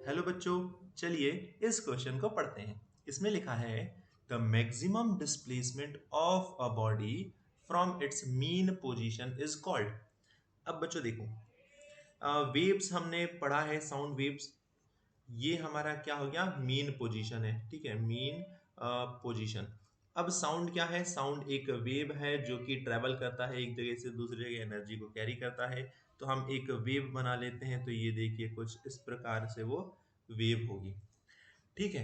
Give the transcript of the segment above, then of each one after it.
Hello बच्चों, चलिए इस क्वेश्चन को पढ़ते हैं। इसमें लिखा है the maximum displacement of a body from its mean position is called. अब बच्चों देखो, वेव्स हमने पढ़ा है, साउंड वेव्स। ये हमारा क्या हो गया, मीन पोजीशन है। ठीक है, मीन पोजीशन। अब साउंड क्या है, साउंड एक वेव है जो कि ट्रेवल करता है एक जगह से दूसरी जगह, एनर्जी को कैरी करता है। तो हम एक वेव बना लेते हैं, तो ये देखिए कुछ इस प्रकार से वो वेव होगी। ठीक है,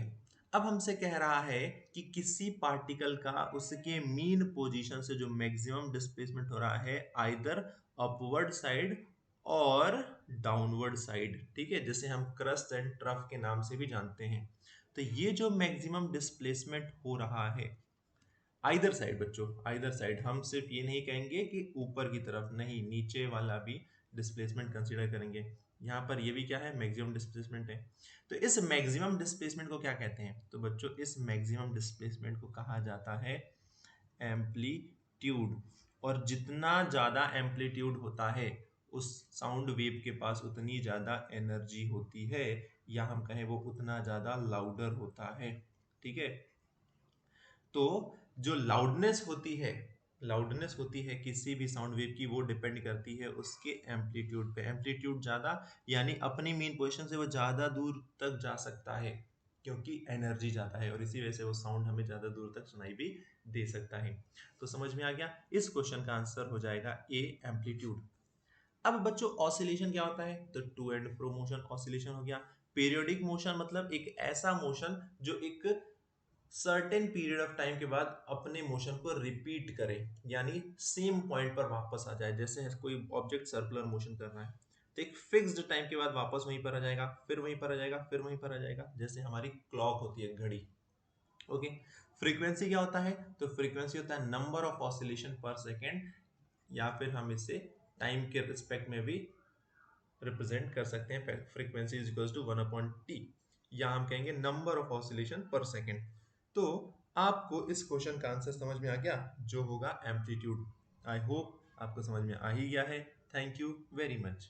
अब हमसे कह रहा है कि किसी पार्टिकल का उसके मीन पोजीशन से जो मैक्सिमम डिस्प्लेसमेंट हो रहा है, आइदर अपवर्ड साइड और डाउनवर्ड साइड। ठीक है, जिसे हम क्रस्ट एंड ट्रफ के नाम से भी जानते हैं। तो ये जो मैक्सिमम डिस्प्लेसमेंट हो रहा है आइदर साइड, बच्चों आइदर साइड, हम सिर्फ ये नहीं कहेंगे कि ऊपर की तरफ, नहीं, नीचे वाला भी डिस्प्लेसमेंट कंसीडर करेंगे। यहाँ पर ये भी क्या है, मैक्सिमम डिस्प्लेसमेंट है। तो इस मैक्सिमम डिस्प्लेसमेंट को क्या कहते हैं, तो बच्चों इस मैक्सिमम डिस्प्लेसमेंट को कहा जाता है एम्पलीट्यूड। और जितना ज्यादा एम्पलीट्यूड होता है उस साउंड वेव के पास उतनी ज्यादा एनर्जी होती है, या हम कहें वो उतना ज्यादा लाउडर होता है। ठीक है, तो जो लाउडनेस होती है किसी भी साउंड वेव की, वो डिपेंड करती है उसके एम्पलीट्यूड पे। एम्पलीट्यूड ज्यादा यानी अपनी मेन पोजीशन से वो ज्यादा दूर तक जा सकता है, क्योंकि एनर्जी ज्यादा है, और इसी वजह से वो साउंड हमें ज्यादा दूर तक सुनाई भी दे सकता है। तो समझ में आ गया, इस क्वेश्चन का आंसर हो जाएगा ए, एम्पलीट्यूड। अब बच्चों ऑसिलेशन क्या होता है, तो to and fro motion oscillation हो गया। पीरियोडिक मोशन मतलब एक ऐसा मोशन जो एक सर्टेन पीरियड ऑफ टाइम के बाद अपने मोशन को रिपीट करे, यानी सेम पॉइंट पर वापस आ जाए। जैसे कोई ऑब्जेक्ट सर्कुलर मोशन कर रहा है, तो एक फिक्स्ड टाइम के बाद वापस वहीं पर आ जाएगा, फिर वहीं पर आ जाएगा, फिर वहीं पर आ जाएगा, जैसे हमारी क्लॉक होती है, घड़ी। ओके, फ्रीक्वेंसी क्या होता है, तो फ्रीक्वेंसी होता है नंबर ऑफ ऑसिलेशन पर सेकेंड, या फिर हम इसे टाइम के रिस्पेक्ट में भी रिप्रेजेंट कर सकते हैं। Frequency is equals to 1/t, या हम कहेंगे नंबर ऑफ ऑसिलेशन पर सेकेंड। तो आपको इस क्वेश्चन का आंसर समझ में आ गया, जो होगा एम्पलीट्यूड। आई होप आपको समझ में आ ही गया है। Thank you very much.